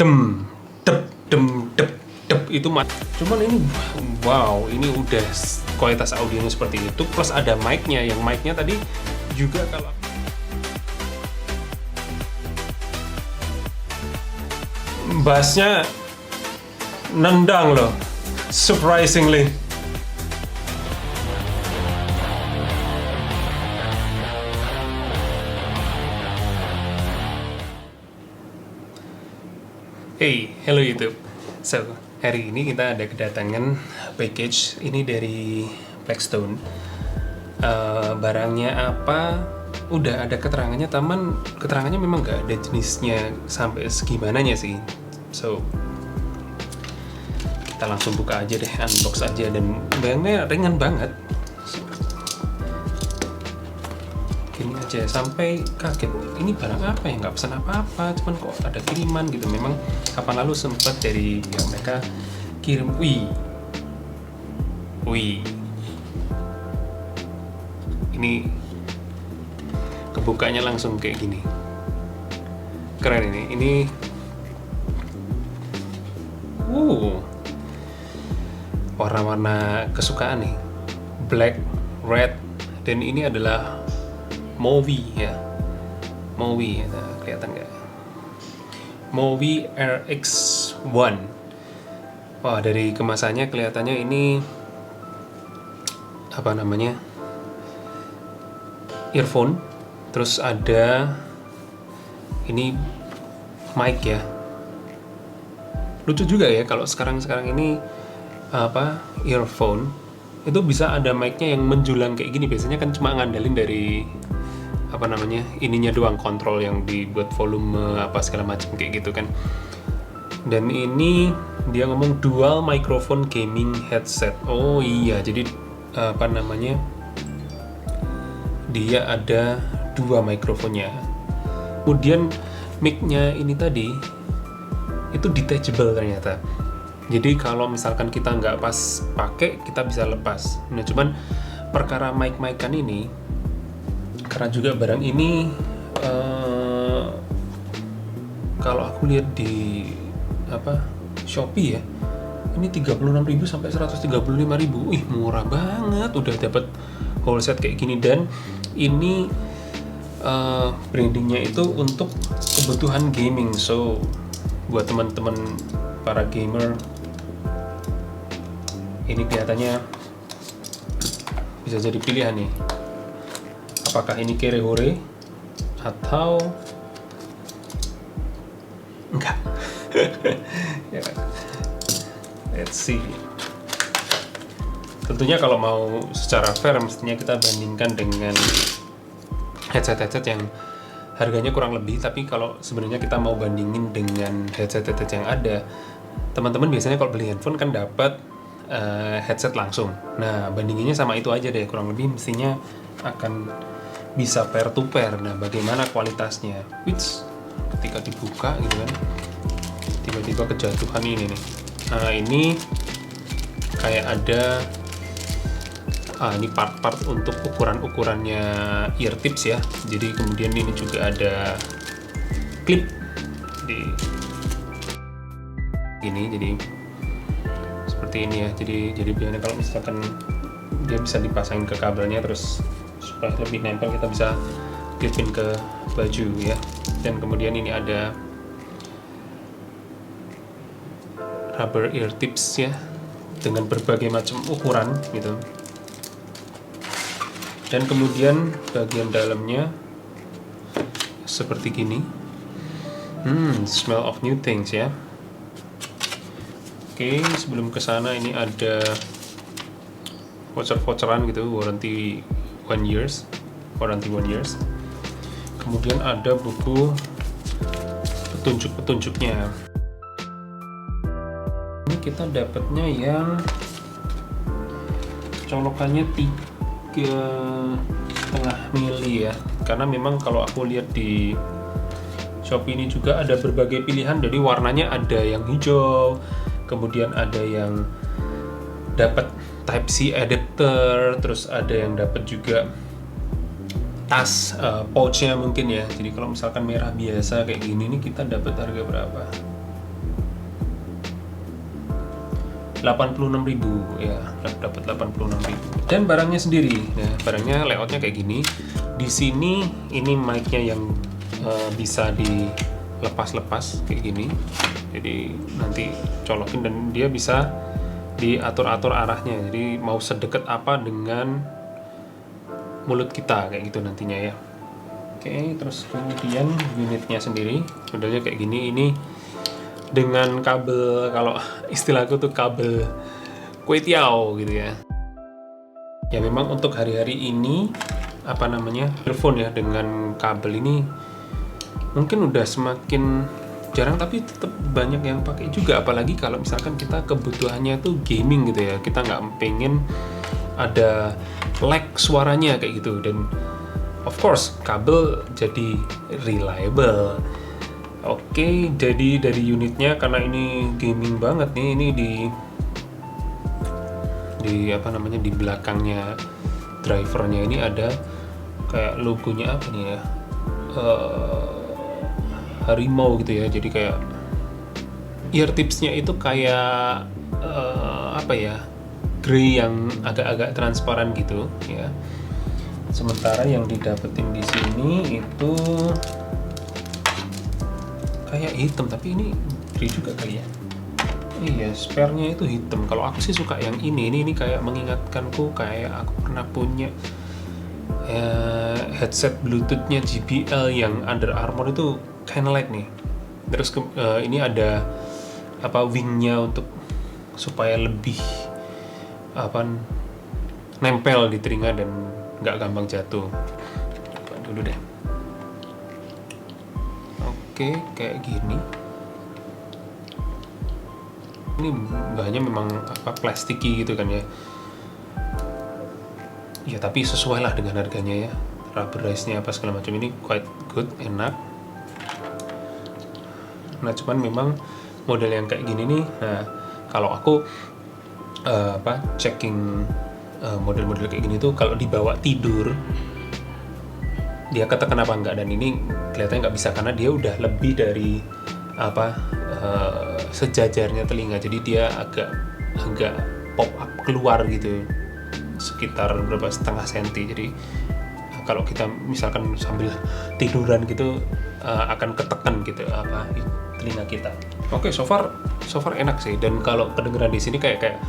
dem dep dem dep dep itu cuman ini wow, ini udah kualitas audionya seperti itu, plus ada mic-nya, yang mic-nya tadi juga kalau bassnya nendang loh, surprisingly. Hey, hello YouTube. So, hari ini kita ada kedatangan package ini dari Blackstone. Barangnya apa? Udah ada keterangannya, teman. Keterangannya memang nggak ada jenisnya sampai segimananya sih. So, kita langsung buka aja deh, unbox aja, dan barangnya ringan banget. Gini aja sampai kaget, ini barang apa ya, nggak pesan apa-apa, cuman kok ada kiriman gitu. Memang kapan lalu sempat dari pihak mereka kirim, wih ini kebukanya langsung kayak gini, keren ini warna-warna kesukaan nih, black, red, dan ini adalah Movi ya, Movi, kelihatan nggak? Movi RX1. Wah, dari kemasannya kelihatannya ini apa namanya, earphone, terus ada ini mic ya. Lucu juga ya kalau sekarang ini apa, earphone itu bisa ada mic-nya yang menjulang kayak gini. Biasanya kan cuma ngandelin dari apa namanya, ininya doang, kontrol yang dibuat volume apa segala macam kayak gitu kan. Dan ini dia ngomong dual microphone gaming headset. Oh iya, jadi apa namanya, dia ada dua mikrofonnya. Kemudian mic-nya ini tadi itu detachable ternyata. Jadi kalau misalkan kita nggak pas pakai, kita bisa lepas. Nah, cuman perkara mic-mican ini, karena juga barang ini kalau aku lihat di apa, Shopee ya, ini 36.000 sampai 135.000. Ih, murah banget, udah dapat whole set kayak gini. Dan ini brandingnya itu untuk kebutuhan gaming. So buat teman-teman para gamer, ini kelihatannya bisa jadi pilihan nih. Apakah ini Kerehore atau enggak? Ya, let's see. Tentunya kalau mau secara fair, mestinya kita bandingkan dengan headset yang harganya kurang lebih. Tapi kalau sebenarnya kita mau bandingin dengan headset yang ada, teman-teman biasanya kalau beli handphone kan dapat headset langsung. Nah, bandinginnya sama itu aja deh, kurang lebih mestinya akan bisa pair to pair. Nah, bagaimana kualitasnya? Which ketika dibuka gitu kan, tiba-tiba kejatuhan ini nih. Nah, ini kayak ada ini part-part untuk ukurannya ear tips ya. Jadi kemudian ini juga ada clip di ini, jadi seperti ini ya. Jadi biasanya kalau misalkan dia bisa dipasangin ke kabelnya, terus supaya lebih nempel kita bisa clipin ke baju ya. Dan kemudian ini ada rubber ear tips ya, dengan berbagai macam ukuran gitu. Dan kemudian bagian dalamnya seperti gini. Smell of new things ya. Oke, sebelum kesana ini ada voucher-voucheran gitu, warranty 1 years. Kemudian ada buku petunjuk-petunjuknya. Ini kita dapatnya yang colokannya 3,5 mili ya. Karena memang kalau aku lihat di Shopee ini juga ada berbagai pilihan. Jadi warnanya ada yang hijau, kemudian ada yang dapat Type-C adapter, terus ada yang dapat juga tas pouchnya mungkin ya. Jadi kalau misalkan merah biasa kayak gini nih, kita dapat harga berapa? 86.000 ya, dapat 86.000. Dan barangnya sendiri, ya, barangnya layoutnya kayak gini. Di sini ini mic-nya yang bisa dilepas-lepas kayak gini. Jadi nanti colokin dan dia bisa diatur-atur arahnya. Jadi mau sedekat apa dengan mulut kita kayak gitu nantinya ya. Oke, terus kemudian unitnya sendiri modelnya kayak gini. Ini dengan kabel, kalau istilahku tuh kabel kue tiaw gitu ya. Ya memang untuk hari-hari ini apa namanya, earphone ya dengan kabel ini mungkin udah semakin jarang, tapi tetap banyak yang pakai juga. Apalagi kalau misalkan kita kebutuhannya tuh gaming gitu ya, kita nggak pengen ada lag suaranya kayak gitu. Dan of course kabel jadi reliable. Oke, jadi dari unitnya, karena ini gaming banget nih, ini di apa namanya, di belakangnya drivernya ini ada kayak logonya apa nih ya, harimau gitu ya. Jadi kayak ear tipsnya itu kayak apa ya, grey yang agak-agak transparan gitu ya. Sementara yang didapetin di sini itu kayak hitam, tapi ini grey juga kali ya. Iya, spare-nya itu hitam. Kalau aku sih suka yang ini kayak mengingatkanku kayak aku pernah punya headset Bluetooth-nya JBL yang Under Armour itu kinda like nih. Terus ini ada apa, wing-nya untuk supaya lebih apa, nempel di telinga dan nggak gampang jatuh. Coba dulu deh. Oke, kayak gini. Ini bahannya memang apa, plastiki gitu kan ya. Ya tapi sesuai lah dengan harganya ya. Rubberize-nya apa segala macam ini quite good, enak. Nah cuman memang model yang kayak gini nih, nah kalau aku checking model-model kayak gini tuh kalau dibawa tidur dia ketekan apa enggak, dan ini kelihatannya nggak bisa karena dia udah lebih dari apa sejajarnya telinga, jadi dia agak pop up keluar gitu sekitar berapa, setengah senti. Jadi kalau kita misalkan sambil tiduran gitu akan ketekan gitu apa telinga kita. Oke, so far enak sih. Dan kalau kedengeran di sini kayak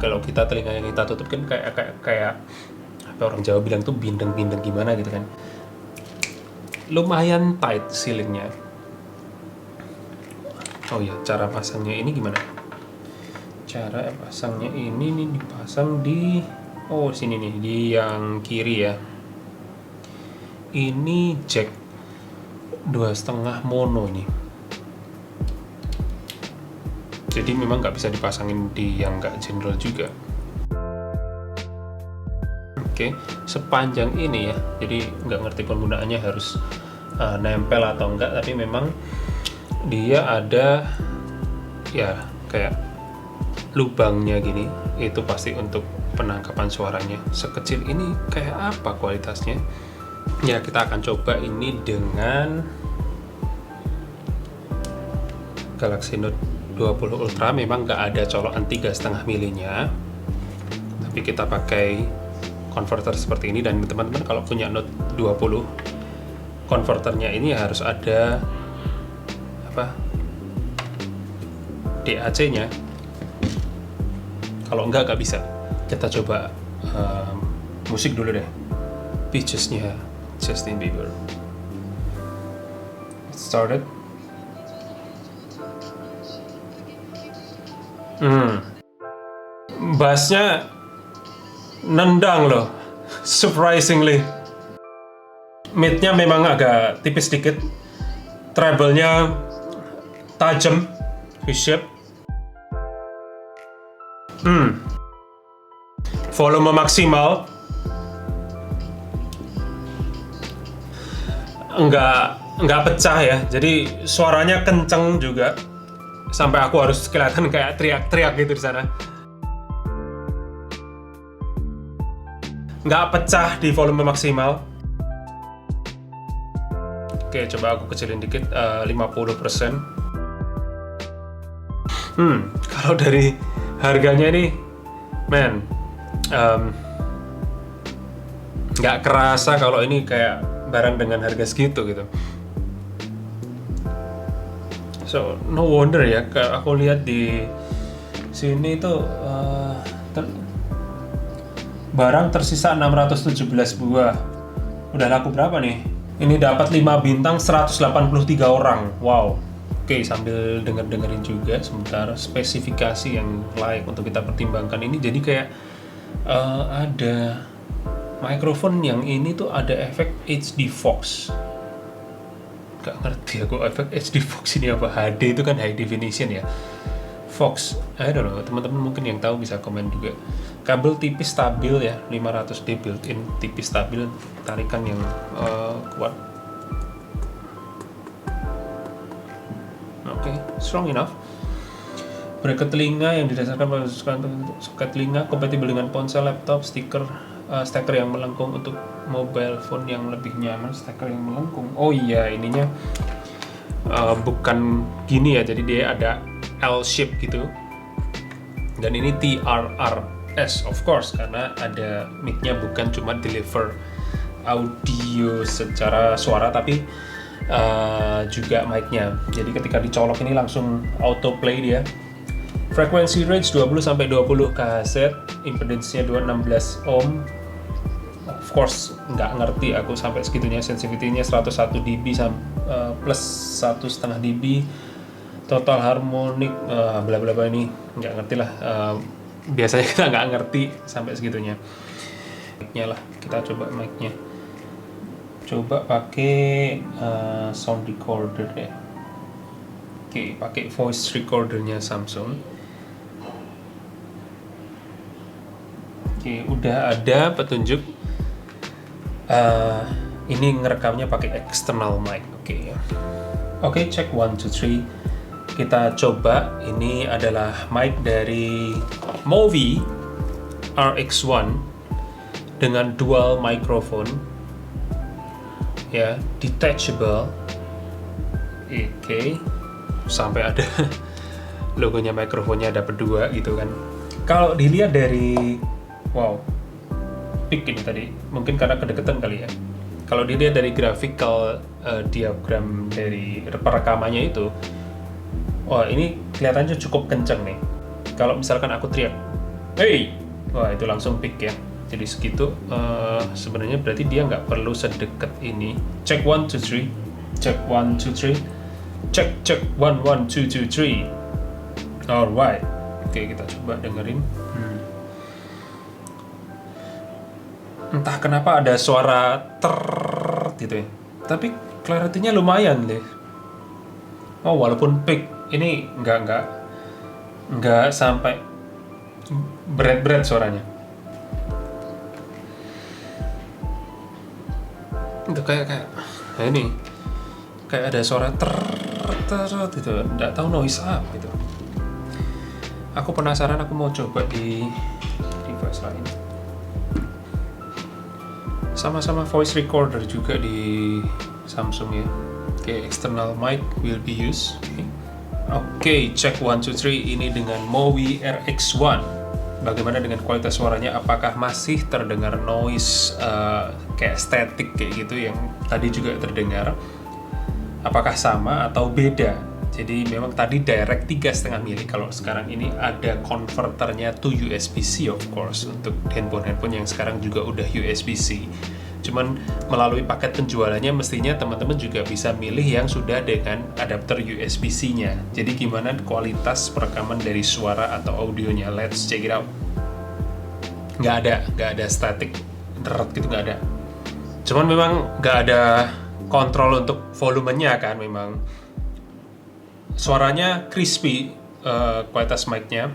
kalau kita telinga yang kita tutup kan kayak apa orang Jawa bilang tuh bindeng-bindeng gimana gitu kan. Lumayan tight ceilingnya. Oh ya, cara pasangnya ini gimana? Cara pasangnya ini nih dipasang di sini nih, di yang kiri ya. Ini jack 2,5 mono ini. Jadi memang nggak bisa dipasangin di yang nggak general juga. Oke, sepanjang ini ya. Jadi nggak ngerti penggunaannya harus nempel atau enggak, tapi memang dia ada ya kayak lubangnya gini, itu pasti untuk penangkapan suaranya. Sekecil ini kayak apa kualitasnya? Ya kita akan coba ini dengan Galaxy Note 20 Ultra. Memang nggak ada colokan 3,5 milinya, tapi kita pakai converter seperti ini. Dan teman-teman kalau punya Note 20, konverternya ini harus ada apa, DAC-nya. Kalau nggak bisa. Kita coba musik dulu deh. Peaches-nya Justin Bieber. It started. Bassnya nendang loh, surprisingly. Mid-nya memang agak tipis dikit, treble-nya tajam, V-shape. Volume maksimal, nggak pecah ya, jadi suaranya kenceng juga, sampai aku harus kelihatan kayak teriak-teriak gitu di sana. Nggak pecah di volume maksimal. Oke, coba aku kecilin dikit, 50%. Kalau dari harganya ini, man, nggak kerasa kalau ini kayak barang dengan harga segitu gitu. So no wonder ya, aku lihat di sini tuh barang tersisa 617 buah. Udah laku berapa nih? Ini dapat 5 bintang 183 orang. Wow. Oke, sambil dengerin juga sebentar spesifikasi yang layak untuk kita pertimbangkan ini. Jadi kayak ada mikrofon yang ini tuh ada efek HD Fox. Gak ngerti aku efek HD Fox ini apa. HD itu kan high definition ya. Fox, I don't know, teman-teman mungkin yang tahu bisa komen juga. Kabel tipis stabil ya, 500D built-in, tipis stabil, tarikan yang kuat. Oke, strong enough. Bracket telinga yang didasarkan pada soket telinga, kompatibel dengan ponsel, laptop, steker yang melengkung untuk mobile phone yang lebih nyaman. Steker yang melengkung. Oh iya, ininya bukan gini ya, jadi dia ada L shape gitu. Dan ini TRRS of course, karena ada mic-nya bukan cuma deliver audio secara suara tapi juga mic-nya. Jadi ketika dicolok ini langsung autoplay dia. Frequency range 20-20 kHz, impedance-nya 216 ohm. Of course nggak ngerti aku sampai segitunya. Sensitivity-nya 101 dB plus 1,5 dB. Total harmonik bla bla bla ini nggak ngerti lah. Biasanya kita nggak ngerti sampai segitunya. Mic-nya lah, kita coba mic-nya. Coba pakai sound recorder ya. Oke, pakai voice recordernya Samsung. Oke, udah ada petunjuk. Ini ngerekamnya pakai external mic. Oke, check 1, 2, 3. Kita coba. Ini adalah mic dari Movi RX1 dengan dual microphone. Ya, detachable. Oke, sampai ada logonya mikrofonnya dapat 2 gitu kan. Kalau dilihat dari pick ini tadi, mungkin karena kedekatan kali ya. Kalau dilihat dari graphical diagram dari perekamannya itu, ini kelihatannya cukup kenceng nih. Kalau misalkan aku teriak, hey, itu langsung pick ya. Jadi segitu, sebenarnya berarti dia nggak perlu sedekat ini. Check 1, 2, 3. Check 1, 2, 3. Check 1, 1, 2, 2, 3. Alright. Oke, kita coba dengerin. Entah kenapa ada suara gitu ya. Tapi clarity-nya lumayan deh. Walaupun pick ini nggak sampai berat suaranya. Itu kayak ini kayak ada suara gitu, nggak tahu noise apa itu. Aku penasaran, aku mau coba di device lain. Sama-sama voice recorder juga di Samsung ya. Oke, external mic will be used. Oke, check 1, 2, 3. Ini dengan Movi RX1. Bagaimana dengan kualitas suaranya? Apakah masih terdengar noise kayak static kayak gitu yang tadi juga terdengar? Apakah sama atau beda? Jadi memang tadi direct 3,5 mili. Kalau sekarang ini ada converternya to USB-C of course untuk handphone yang sekarang juga udah USB-C. Cuman melalui paket penjualannya mestinya teman-teman juga bisa milih yang sudah dengan adapter USB-C-nya. Jadi gimana kualitas perekaman dari suara atau audionya? Let's check it out. Nggak ada static deret gitu, nggak ada. Cuman memang nggak ada kontrol untuk volumenya kan, memang suaranya crispy kualitas mic-nya.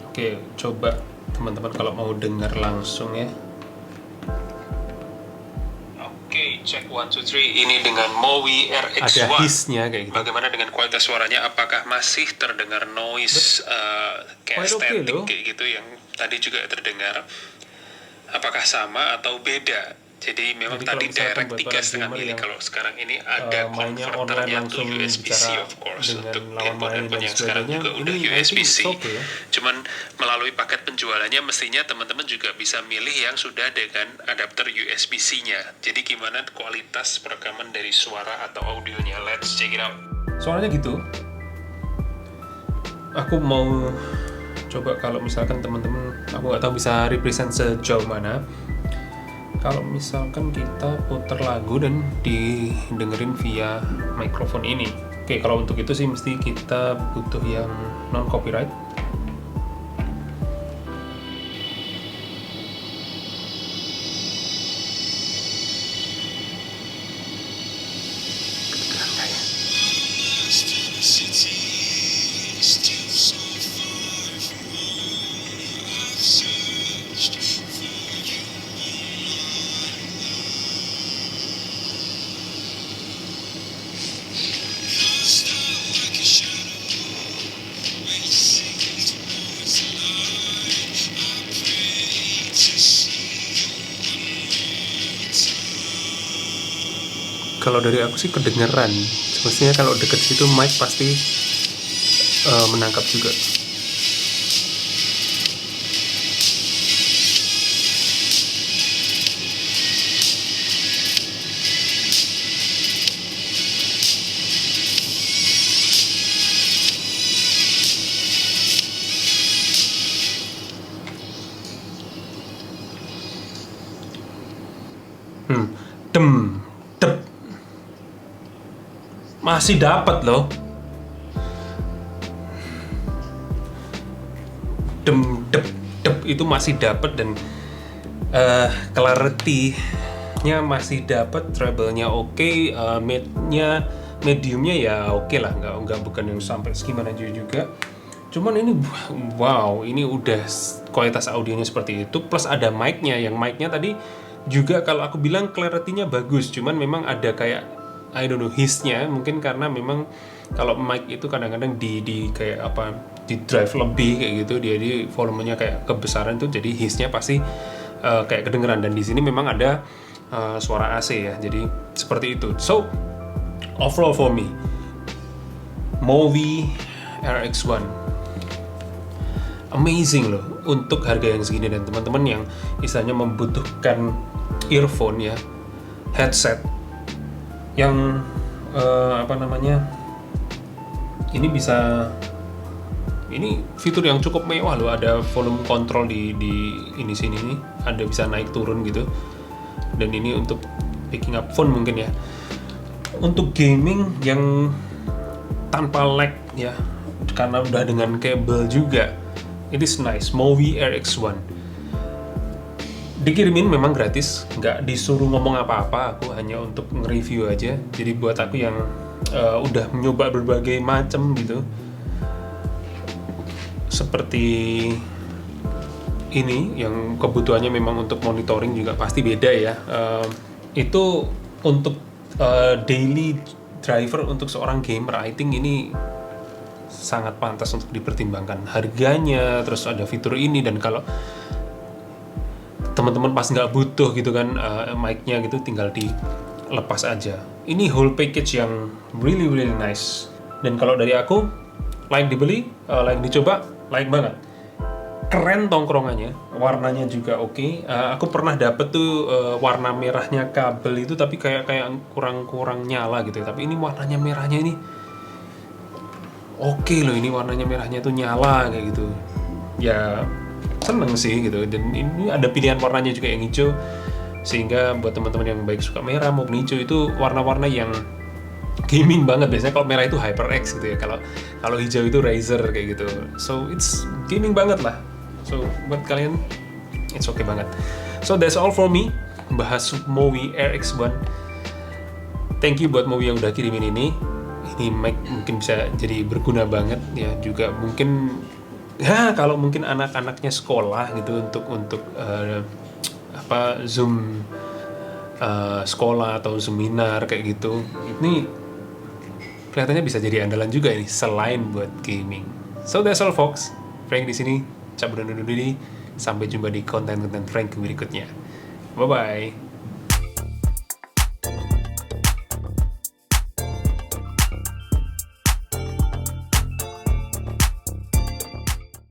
Oke, coba teman-teman kalau mau dengar langsung ya. Oke, check 1, 2, 3. Ini dengan Movi RX1. Ada hiss-nya kayak gitu. Bagaimana dengan kualitas suaranya? Apakah masih terdengar noise kayak static kayak gitu yang tadi juga terdengar? Apakah sama atau beda? Jadi memang Jadi kalau tadi misalkan direct buat para 3,5 gamer mili, yang kalau sekarang ini ada mainnya online konverternya untuk langsung USB-C bicara of course, dengan untuk lawan main handphone-handphone dan yang sekarang sebagainya, juga udah ini I think it's USB-C. okay ya. Cuman melalui paket penjualannya mestinya teman-teman juga bisa milih yang sudah dengan adapter USB-C-nya. Jadi gimana kualitas perekaman dari suara atau audionya? Let's check it out. Soalnya gitu, aku mau coba kalau misalkan teman-teman, aku nggak tahu bisa represent sejauh mana. Kalau misalkan kita putar lagu dan didengerin via mikrofon ini. Oke, kalau untuk itu sih mesti kita butuh yang non copyright. Kalau dari aku sih kedengeran. Semestinya kalau deket situ mic pasti menangkap juga. Dem, dep. Masih dapat loh. Dem, dep, dep itu masih dapat dan clarity-nya masih dapat, treble-nya oke, mid-nya, medium-nya ya oke lah, nggak bukan yang sampai segimana juga. Cuman ini wow, ini udah kualitas audionya seperti itu, plus ada mic-nya, yang mic-nya tadi juga kalau aku bilang clarity-nya bagus, cuman memang ada kayak I don't know hiss-nya, mungkin karena memang kalau mic itu kadang-kadang di kayak apa, di drive lebih kayak gitu, dia di volumenya kayak kebesaran tuh, jadi hiss-nya pasti kayak kedengeran. Dan di sini memang ada suara AC ya, jadi seperti itu. So overall for me, Movi RX1 amazing loh untuk harga yang segini, dan teman-teman yang istilahnya membutuhkan earphone ya, headset yang ini bisa, ini fitur yang cukup mewah loh, ada volume control di ini sini nih, ada bisa naik turun gitu, dan ini untuk picking up phone mungkin ya, untuk gaming yang tanpa lag ya, karena udah dengan kabel juga. It is nice, Movi RX1. Dikirimin memang gratis, nggak disuruh ngomong apa-apa, aku hanya untuk nge-review aja. Jadi buat aku yang udah mencoba berbagai macam gitu, seperti ini yang kebutuhannya memang untuk monitoring juga pasti beda ya. Itu untuk daily driver untuk seorang gamer, I think ini sangat pantas untuk dipertimbangkan harganya, terus ada fitur ini, dan kalau teman-teman pas nggak butuh gitu kan mic-nya gitu, tinggal dilepas aja. Ini whole package yang really nice, dan kalau dari aku like dibeli, like dicoba, like banget. Keren tongkrongannya, warnanya juga oke. Aku pernah dapet tuh warna merahnya kabel itu, tapi kayak kurang nyala gitu. Tapi ini warnanya merahnya ini oke loh, ini warnanya merahnya tuh nyala kayak gitu. Ya seneng sih gitu, dan ini ada pilihan warnanya juga yang hijau, sehingga buat teman-teman yang baik suka merah maupun hijau, itu warna-warna yang gaming banget. Biasanya kalau merah itu HyperX gitu ya, kalau hijau itu Razer kayak gitu. So it's gaming banget lah. So buat kalian it's okay banget. So that's all for me, bahas Movi RX1. Thank you buat Movi yang udah kirimin ini. Ini mic mungkin bisa jadi berguna banget ya, juga mungkin ya kalau mungkin anak-anaknya sekolah gitu, untuk Zoom sekolah atau seminar kayak gitu, ini kelihatannya bisa jadi andalan juga ini selain buat gaming. So that's all folks, Frank di sini cabut undur diri, sampai jumpa di konten-konten Frank berikutnya. Bye bye.